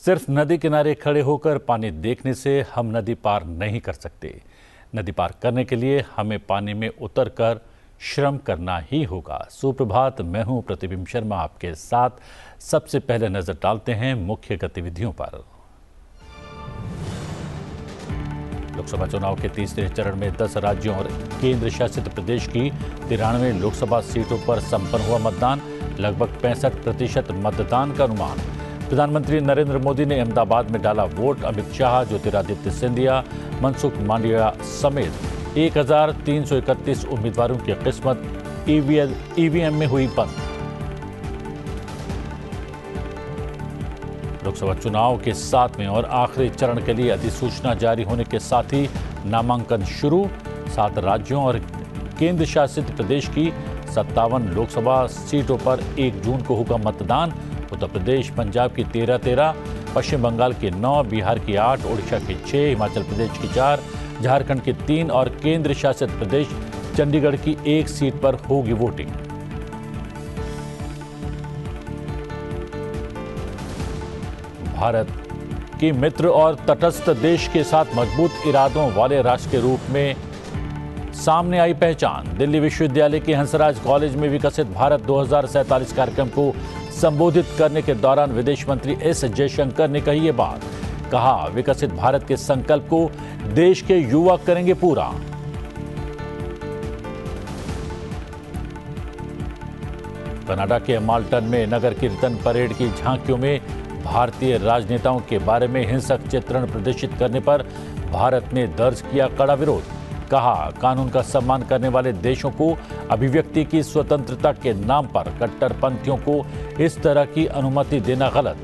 सिर्फ नदी किनारे खड़े होकर पानी देखने से हम नदी पार नहीं कर सकते। नदी पार करने के लिए हमें पानी में उतरकर श्रम करना ही होगा। सुप्रभात, मैं हूं प्रतिबिंब शर्मा आपके साथ। सबसे पहले नजर डालते हैं मुख्य गतिविधियों पर। लोकसभा चुनाव के तीसरे चरण में 10 राज्यों और केंद्र शासित प्रदेश की 93 लोकसभा सीटों पर संपन्न हुआ मतदान। लगभग 65% मतदान का अनुमान। प्रधानमंत्री नरेंद्र मोदी ने अहमदाबाद में डाला वोट। अमित शाह, ज्योतिरादित्य सिंधिया, मनसुख मांडविया समेत 1331 उम्मीदवारों की किस्मत ईवीएम में हुई बंद। लोकसभा चुनाव के 7वें और आखिरी चरण के लिए अधिसूचना जारी होने के साथ ही नामांकन शुरू। 7 राज्यों और केंद्र शासित प्रदेश की 57 लोकसभा सीटों पर 1 जून को होगा मतदान। उत्तर प्रदेश, पंजाब की 13, पश्चिम बंगाल की 9, बिहार की 8, ओडिशा की 6, हिमाचल प्रदेश की 4, झारखंड की 3 और केंद्र शासित प्रदेश चंडीगढ़ की 1 सीट पर होगी वोटिंग। भारत की मित्र और तटस्थ देश के साथ मजबूत इरादों वाले राष्ट्र के रूप में सामने आई पहचान। दिल्ली विश्वविद्यालय के हंसराज कॉलेज में विकसित भारत 2047 कार्यक्रम को संबोधित करने के दौरान विदेश मंत्री एस जयशंकर ने कही ये बात। कहा, विकसित भारत के संकल्प को देश के युवा करेंगे पूरा। कनाडा के माल्टन में नगर कीर्तन परेड की झांकियों में भारतीय राजनेताओं के बारे में हिंसक चित्रण प्रदर्शित करने पर भारत ने दर्ज किया कड़ा विरोध। कहा, कानून का सम्मान करने वाले देशों को अभिव्यक्ति की स्वतंत्रता के नाम पर कट्टरपंथियों को इस तरह की अनुमति देना गलत।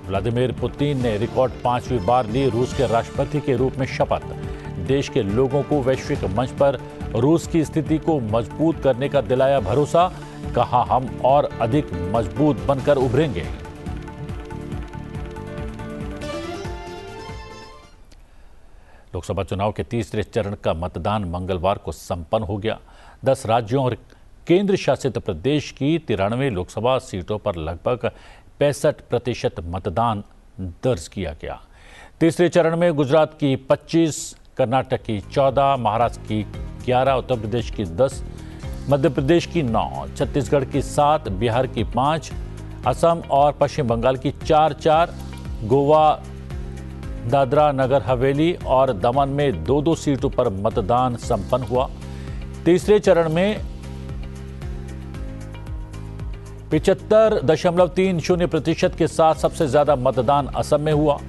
व्लादिमीर पुतिन ने रिकॉर्ड 5वीं बार ली रूस के राष्ट्रपति के रूप में शपथ। देश के लोगों को वैश्विक मंच पर रूस की स्थिति को मजबूत करने का दिलाया भरोसा। कहा, हम और अधिक मजबूत बनकर उभरेंगे। लोकसभा चुनाव के तीसरे चरण का मतदान मंगलवार को संपन्न हो गया। 10 राज्यों और केंद्र शासित प्रदेश की 93 लोकसभा सीटों पर लगभग 65% मतदान दर्ज किया गया। तीसरे चरण में गुजरात की 25, कर्नाटक की 14, महाराष्ट्र की 11, उत्तर प्रदेश की 10, मध्य प्रदेश की 9, छत्तीसगढ़ की 7, बिहार की 5, असम और पश्चिम बंगाल की 4, गोवा, दादरा नगर हवेली और दमन में 2 सीटों पर मतदान संपन्न हुआ। तीसरे चरण में 75.30% के साथ सबसे ज्यादा मतदान असम में हुआ।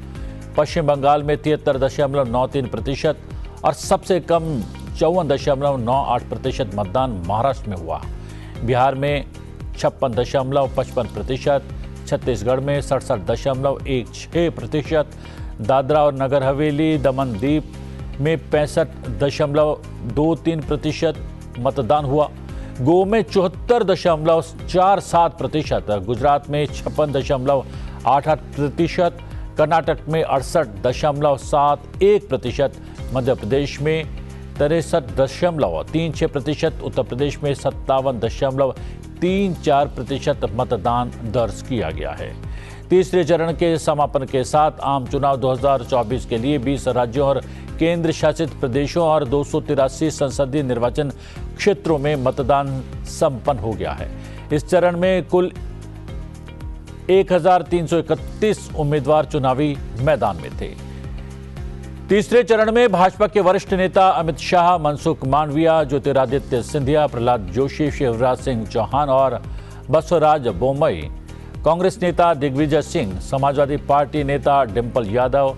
पश्चिम बंगाल में 73.93% और सबसे कम 54.98% मतदान महाराष्ट्र में हुआ। बिहार में 56.55%, छत्तीसगढ़ में 67.16%, दादरा और नगर हवेली दमन दीव में 65.23% मतदान हुआ। गोवा में 74.47%, गुजरात में 56.88%, कर्नाटक में 68.71%, मध्य प्रदेश में 63.36%, उत्तर प्रदेश में 57.34% मतदान दर्ज किया गया है। तीसरे चरण के समापन के साथ आम चुनाव 2024 के लिए 20 राज्यों और केंद्र शासित प्रदेशों और 283 संसदीय निर्वाचन क्षेत्रों में मतदान संपन्न हो गया है। इस चरण में कुल 1331 उम्मीदवार चुनावी मैदान में थे। तीसरे चरण में भाजपा के वरिष्ठ नेता अमित शाह, मनसुख मांडविया, ज्योतिरादित्य सिंधिया, प्रहलाद जोशी, शिवराज सिंह चौहान और बसवराज बोम्मई, कांग्रेस नेता दिग्विजय सिंह, समाजवादी पार्टी नेता डिंपल यादव,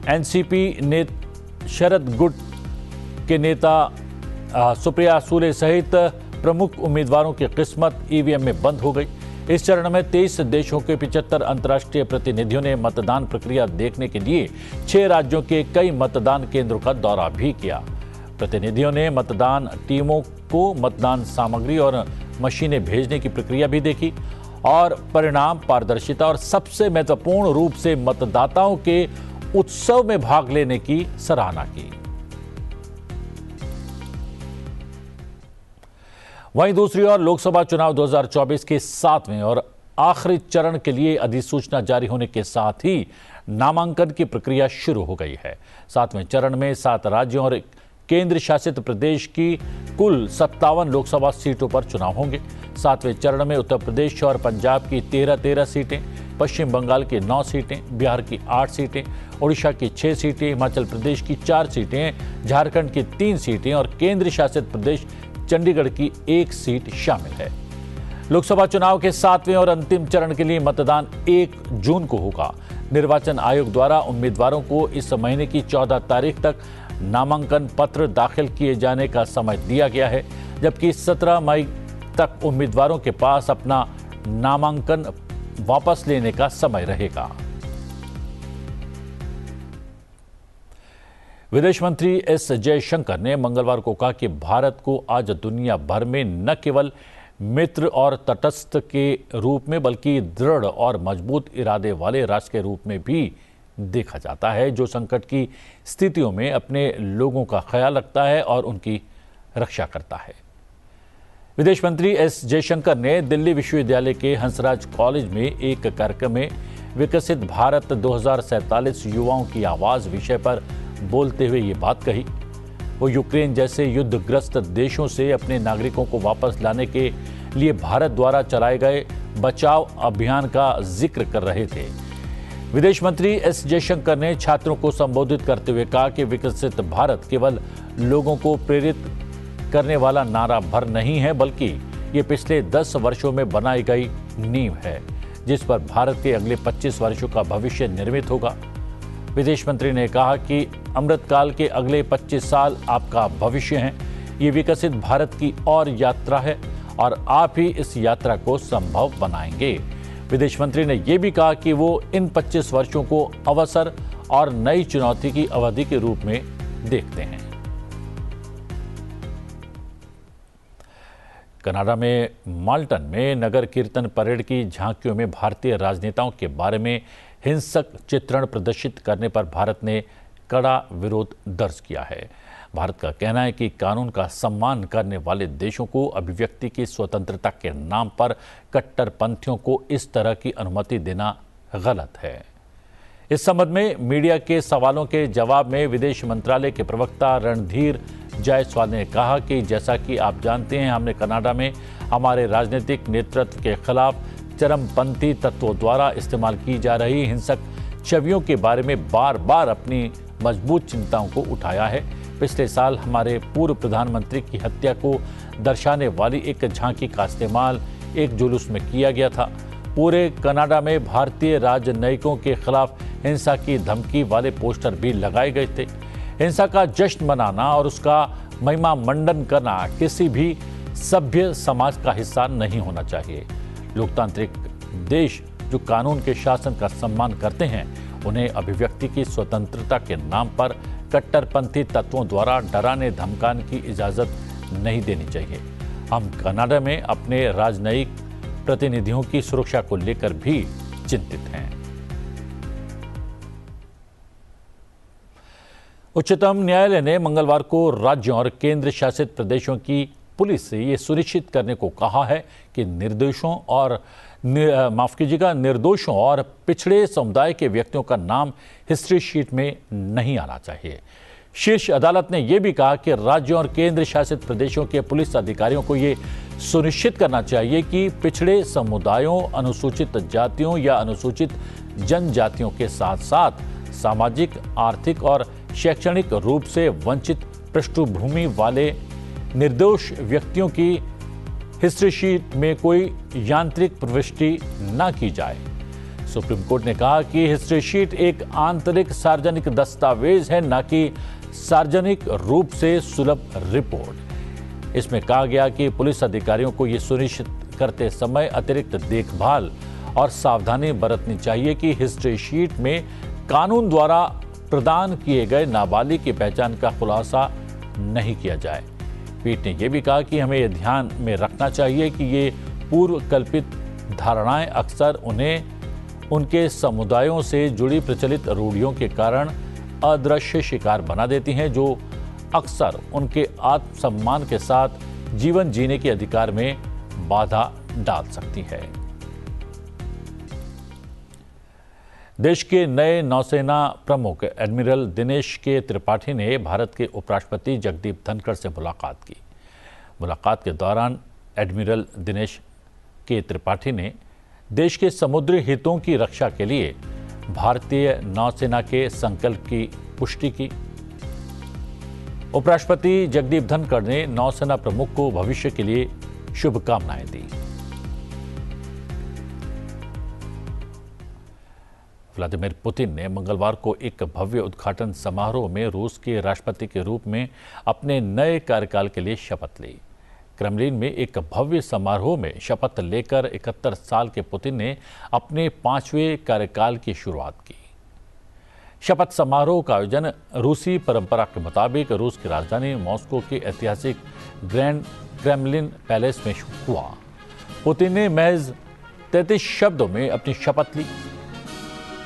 एनसीपी नेता शरद गुट के नेता सुप्रिया सूले सहित प्रमुख उम्मीदवारों की किस्मत ईवीएम में बंद हो गई। इस चरण में 23 देशों के 75 अंतर्राष्ट्रीय प्रतिनिधियों ने मतदान प्रक्रिया देखने के लिए 6 राज्यों के कई मतदान केंद्रों का दौरा भी किया। प्रतिनिधियों ने मतदान टीमों को मतदान सामग्री और मशीनें भेजने की प्रक्रिया भी देखी और परिणाम, पारदर्शिता और सबसे महत्वपूर्ण रूप से मतदाताओं के उत्सव में भाग लेने की सराहना की। वहीं दूसरी ओर लोकसभा चुनाव 2024 के 7वें और आखिरी चरण के लिए अधिसूचना जारी होने के साथ ही नामांकन की प्रक्रिया शुरू हो गई है। 7वें चरण में 7 राज्यों और केंद्र शासित प्रदेश की कुल 57 लोकसभा सीटों पर चुनाव होंगे। 7वें चरण में उत्तर प्रदेश और पंजाब की 13 सीटें, पश्चिम बंगाल की 9 सीटें, बिहार की 8 सीटें, ओडिशा की 6 सीटें, हिमाचल प्रदेश की 4 सीटें, झारखंड की 3 सीटें और केंद्र शासित प्रदेश चंडीगढ़ की 1 सीट शामिल है। लोकसभा चुनाव के 7वें और अंतिम चरण के लिए मतदान 1 जून को होगा। निर्वाचन आयोग द्वारा उम्मीदवारों को इस महीने की 14 तारीख तक नामांकन पत्र दाखिल किए जाने का समय दिया गया है, जबकि 17 मई तक उम्मीदवारों के पास अपना नामांकन वापस लेने का समय रहेगा। विदेश मंत्री एस जयशंकर ने मंगलवार को कहा कि भारत को आज दुनिया भर में न केवल मित्र और तटस्थ के रूप में बल्कि दृढ़ और मजबूत इरादे वाले राष्ट्र के रूप में भी देखा जाता है, जो संकट की स्थितियों में अपने लोगों का ख्याल रखता है और उनकी रक्षा करता है। विदेश मंत्री एस जयशंकर ने दिल्ली विश्वविद्यालय के हंसराज कॉलेज में एक कार्यक्रम में विकसित भारत 2047 युवाओं की आवाज विषय पर बोलते हुए ये बात कही। वो यूक्रेन जैसे युद्धग्रस्त देशों से अपने नागरिकों को वापस लाने के लिए भारत द्वारा चलाए गए बचाव अभियान का जिक्र कर रहे थे। विदेश मंत्री एस जयशंकर ने छात्रों को संबोधित करते हुए कहा कि विकसित भारत केवल लोगों को प्रेरित करने वाला नारा भर नहीं है, बल्कि ये पिछले 10 वर्षों में बनाई गई नींव है, जिस पर भारत के अगले 25 वर्षों का भविष्य निर्मित होगा। विदेश मंत्री ने कहा कि अमृतकाल के अगले 25 साल आपका भविष्य हैं। ये विकसित भारत की और यात्रा है और आप ही इस यात्रा को संभव बनाएंगे। विदेश मंत्री ने यह भी कहा कि वो इन 25 वर्षों को अवसर और नई चुनौती की अवधि के रूप में देखते हैं। कनाडा में माल्टन में नगर कीर्तन परेड की झांकियों में भारतीय राजनेताओं के बारे में हिंसक चित्रण प्रदर्शित करने पर भारत ने कड़ा विरोध दर्ज किया है। भारत का कहना है कि कानून का सम्मान करने वाले देशों को अभिव्यक्ति की स्वतंत्रता के नाम पर कट्टरपंथियों को इस तरह की अनुमति देना गलत है। इस संबंध में मीडिया के सवालों के जवाब में विदेश मंत्रालय के प्रवक्ता रणधीर जायसवाल ने कहा कि जैसा कि आप जानते हैं, हमने कनाडा में हमारे राजनीतिक नेतृत्व के खिलाफ चरमपंथी तत्वों द्वारा इस्तेमाल की जा रही हिंसक छवियों के बारे में बार बार अपनी मजबूत चिंताओं को उठाया है। पिछले साल हमारे पूर्व प्रधानमंत्री की हत्या को दर्शाने वाली एक झांकी का इस्तेमाल एक जुलूस में किया गया था। पूरे कनाडा में भारतीय राजनयिकों के खिलाफ हिंसा की धमकी वाले पोस्टर भी लगाए गए थे। हिंसा का जश्न मनाना और उसका महिमा मंडन करना किसी भी सभ्य समाज का हिस्सा नहीं होना चाहिए। लोकतांत्रिक देश जो कानून के शासन का सम्मान करते हैं, उन्हें अभिव्यक्ति की स्वतंत्रता के नाम पर कट्टरपंथी तत्वों द्वारा डराने धमकाने की इजाजत नहीं देनी चाहिए। हम कनाडा में अपने राजनयिक प्रतिनिधियों की सुरक्षा को लेकर भी चिंतित हैं। उच्चतम न्यायालय ने मंगलवार को राज्यों और केंद्र शासित प्रदेशों की पुलिस से ये सुनिश्चित करने को कहा है कि निर्दोषों और पिछड़े समुदाय के व्यक्तियों का नाम हिस्ट्री शीट में नहीं आना चाहिए। शीर्ष अदालत ने यह भी कहा कि राज्यों और केंद्र शासित प्रदेशों के पुलिस अधिकारियों को यह सुनिश्चित करना चाहिए कि पिछड़े समुदायों, अनुसूचित जातियों या अनुसूचित जनजातियों के साथ साथ सामाजिक, आर्थिक और शैक्षणिक रूप से वंचित पृष्ठभूमि वाले निर्दोष व्यक्तियों की हिस्ट्री शीट में कोई यांत्रिक प्रविष्टि न की जाए। सुप्रीम कोर्ट ने कहा कि हिस्ट्री शीट एक आंतरिक सार्वजनिक दस्तावेज है, न कि सार्वजनिक रूप से सुलभ रिपोर्ट। इसमें कहा गया कि पुलिस अधिकारियों को यह सुनिश्चित करते समय अतिरिक्त देखभाल और सावधानी बरतनी चाहिए कि हिस्ट्री शीट में कानून द्वारा प्रदान किए गए नाबालिग की पहचान का खुलासा नहीं किया जाए। पीठ ने यह भी कहा कि हमें यह ध्यान में रखना चाहिए कि ये पूर्व कल्पित धारणाएं अक्सर उन्हें उनके समुदायों से जुड़ी प्रचलित रूढ़ियों के कारण अदृश्य शिकार बना देती हैं, जो अक्सर उनके आत्मसम्मान के साथ जीवन जीने के अधिकार में बाधा डाल सकती है। देश के नए नौसेना प्रमुख एडमिरल दिनेश के त्रिपाठी ने भारत के उपराष्ट्रपति जगदीप धनखड़ से मुलाकात की। मुलाकात के दौरान एडमिरल दिनेश के त्रिपाठी ने देश के समुद्री हितों की रक्षा के लिए भारतीय नौसेना के संकल्प की पुष्टि की। उपराष्ट्रपति जगदीप धनखड़ ने नौसेना प्रमुख को भविष्य के लिए शुभकामनाएं दी। व्लादिमीर पुतिन ने मंगलवार को एक भव्य उद्घाटन समारोह में रूस के राष्ट्रपति के रूप में अपने नए कार्यकाल के लिए शपथ ली। क्रेमलिन में एक भव्य समारोह में शपथ लेकर 71 साल के पुतिन ने अपने 5वें कार्यकाल की शुरुआत की। शपथ समारोह का आयोजन रूसी परंपरा के मुताबिक रूस की राजधानी मॉस्को के ऐतिहासिक ग्रैंड क्रेमलिन पैलेस में हुआ। पुतिन ने महज 33 शब्दों में अपनी शपथ ली।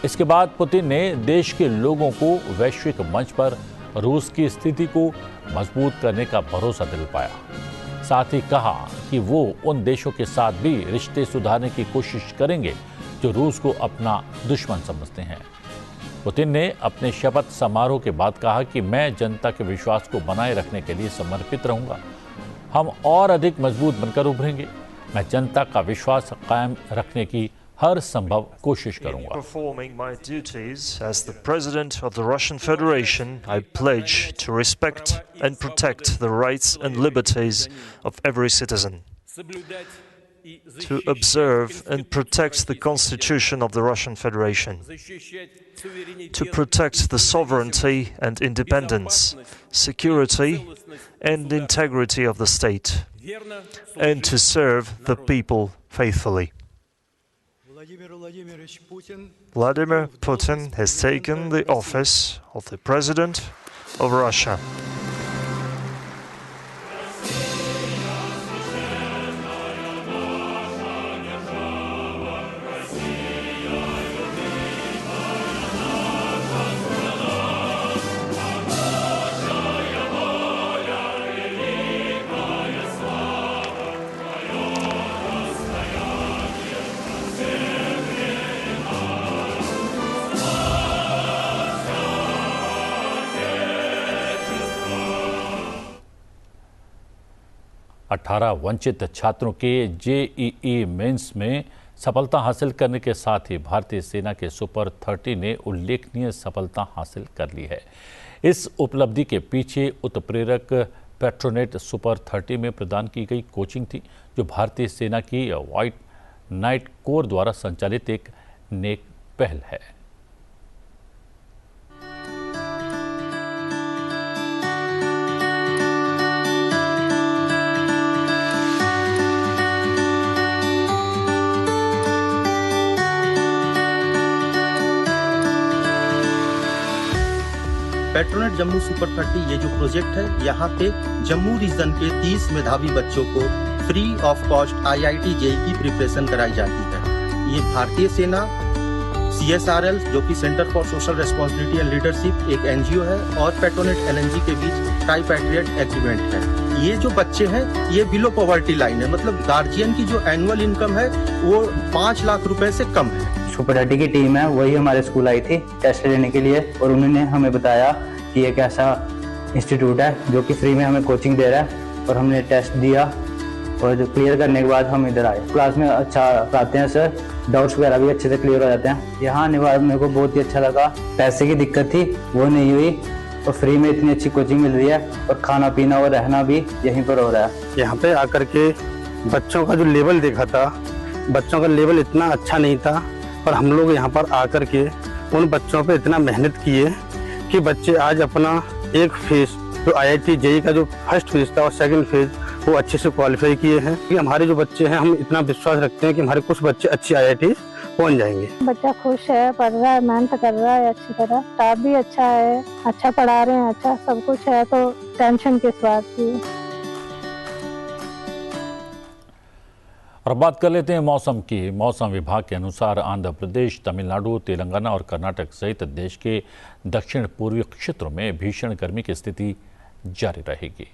इसके बाद पुतिन ने देश के लोगों को वैश्विक मंच पर रूस की स्थिति को मजबूत करने का भरोसा दिलवाया। साथ ही कहा कि वो उन देशों के साथ भी रिश्ते सुधारने की कोशिश करेंगे जो रूस को अपना दुश्मन समझते हैं। पुतिन ने अपने शपथ समारोह के बाद कहा कि मैं जनता के विश्वास को बनाए रखने के लिए समर्पित रहूंगा। हम और अधिक मजबूत बनकर उभरेंगे। मैं जनता का विश्वास कायम रखने की हर संभव कोशिश करूंगा। Performing my duties as the President of the Russian Federation, I pledge to respect and protect the rights and liberties of every citizen, to observe and protect the Constitution of the Russian Federation, to protect the sovereignty and independence, security and integrity of the state, and to serve the people faithfully. Vladimir Putin has taken the office of the President of Russia. अठारह वंचित छात्रों के JEE mains में सफलता हासिल करने के साथ ही भारतीय सेना के सुपर 30 ने उल्लेखनीय सफलता हासिल कर ली है। इस उपलब्धि के पीछे उत्प्रेरक पेट्रोनेट सुपर 30 में प्रदान की गई कोचिंग थी, जो भारतीय सेना की व्हाइट नाइट कोर द्वारा संचालित एक नेक पहल है। पेट्रोनेट जम्मू सुपर 30 ये जो प्रोजेक्ट है, यहाँ पे जम्मू रीजन के 30 मेधावी बच्चों को free of cost IIT JEE की प्रिपरेशन कराई जाती है। ये भारतीय सेना, CSRL जो कि centre for social responsibility and leadership एक NGO है, और पेट्रोनेट LNG के बीच ट्राइपैट्रियट एग्रीमेंट है। ये जो बच्चे हैं ये बिलो पॉवर्टी लाइन है, मतलब गार्जियन की जो एनुअल इनकम है वो 5 लाख रुपए से कम है। सुपर 30 की टीम है, वही हमारे स्कूल आई थी टेस्ट लेने के लिए, और उन्होंने हमें बताया कि एक ऐसा इंस्टीट्यूट है जो कि फ्री में हमें कोचिंग दे रहा है, और हमने टेस्ट दिया और जो क्लियर करने के बाद हम इधर आए। क्लास में अच्छा पढ़ाते हैं सर, डाउट्स वगैरह भी अच्छे से क्लियर हो जाते हैं। यहाँ आने के बाद मेरे को बहुत ही अच्छा लगा। पैसे की दिक्कत थी वो नहीं हुई, और फ्री में इतनी अच्छी कोचिंग मिल रही है, और खाना पीना और रहना भी यहीं पर हो रहा है। यहाँ पे आकर के बच्चों का जो लेवल देखा था, बच्चों का लेवल इतना अच्छा नहीं था, और हम लोग यहाँ पर आकर के उन बच्चों पे इतना मेहनत किए कि बच्चे आज अपना एक फेज जो IIT JEE का जो फर्स्ट फेज था और सेकंड फेज वो अच्छे से क्वालिफाई किए हैं। कि हमारे जो बच्चे हैं, हम इतना विश्वास रखते हैं कि हमारे कुछ बच्चे अच्छी IIT पहुँच जाएंगे। बच्चा खुश है, पढ़ रहा है, मेहनत कर रहा है अच्छी तरह, स्टाफ भी अच्छा है, अच्छा पढ़ा रहे हैं, अच्छा सब कुछ है, तो टेंशन किस बात की। और बात कर लेते हैं मौसम की। मौसम विभाग के अनुसार आंध्र प्रदेश, तमिलनाडु, तेलंगाना और कर्नाटक सहित देश के दक्षिण पूर्वी क्षेत्रों में भीषण गर्मी की स्थिति जारी रहेगी।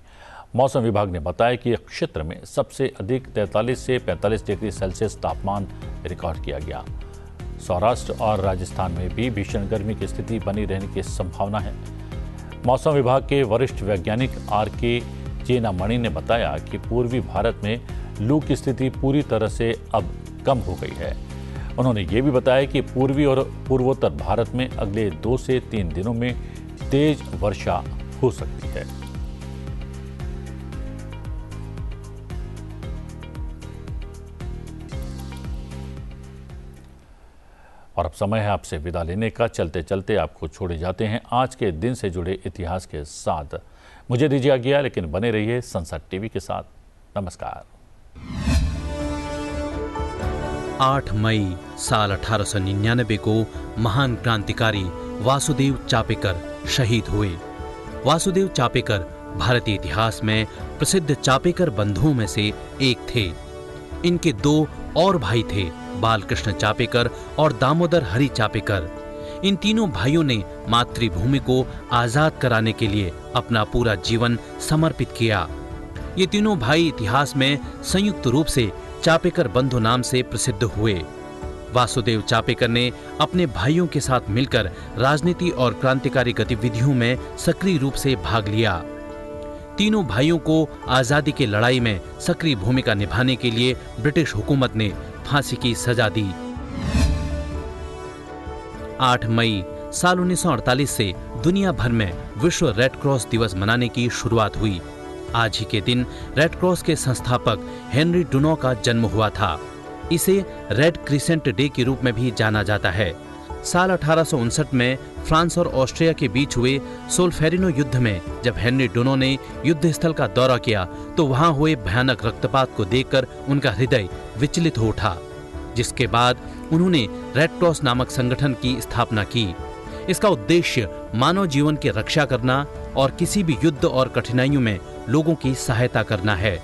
मौसम विभाग ने बताया कि क्षेत्र में सबसे अधिक 43 से 45 डिग्री सेल्सियस तापमान रिकॉर्ड किया गया। सौराष्ट्र और राजस्थान में भी भीषण गर्मी की स्थिति बनी रहने की संभावना है। मौसम विभाग के वरिष्ठ वैज्ञानिक RK चेनामणि ने बताया कि पूर्वी भारत में लू की स्थिति पूरी तरह से अब कम हो गई है। उन्होंने ये भी बताया कि पूर्वी और पूर्वोत्तर भारत में अगले 2 से 3 दिनों में तेज वर्षा हो सकती है। और अब समय है आपसे विदा लेने का। चलते चलते आपको छोड़े जाते हैं आज के दिन से जुड़े इतिहास के साथ। मुझे दीजिए आज्ञा, लेकिन बने रहिए संसद टीवी के साथ। नमस्कार। 8 मई साल 1899 को महान क्रांतिकारी वासुदेव चापेकर शहीद हुए। वासुदेव चापेकर भारतीय इतिहास में प्रसिद्ध चापेकर बंधुओं में से एक थे। इनके 2 और भाई थे, बालकृष्ण चापेकर और दामोदर हरि चापेकर। इन तीनों भाइयों ने मातृभूमि को आजाद कराने के लिए अपना पूरा जीवन समर्पित किया। ये तीनों भाई इतिहास में संयुक्त रूप से चापेकर बंधु नाम से प्रसिद्ध हुए। वासुदेव चापेकर ने अपने भाइयों के साथ मिलकर राजनीति और क्रांतिकारी गतिविधियों में सक्रिय रूप से भाग लिया। तीनों भाइयों को आजादी की लड़ाई में सक्रिय भूमिका निभाने के लिए ब्रिटिश हुकूमत ने फांसी की सजा दी। 8 मई साल 1948 से दुनिया भर में विश्व रेड क्रॉस दिवस मनाने की शुरुआत हुई। आज ही के दिन रेड क्रॉस के संस्थापक हेनरी डुनो का जन्म हुआ था। इसे रेड क्रिसेंट डे के रूप में भी जाना जाता है। साल 1859 में फ्रांस और ऑस्ट्रिया के बीच हुए सोल्फेरिनो युद्ध में जब हेनरी डुनो ने युद्ध स्थल का दौरा किया तो वहां हुए भयानक रक्तपात को देखकर उनका हृदय विचलित हो उठा, जिसके बाद उन्होंने रेड क्रॉस नामक संगठन की स्थापना की। इसका उद्देश्य मानव जीवन की रक्षा करना और किसी भी युद्ध और कठिनाइयों में लोगों की सहायता करना है।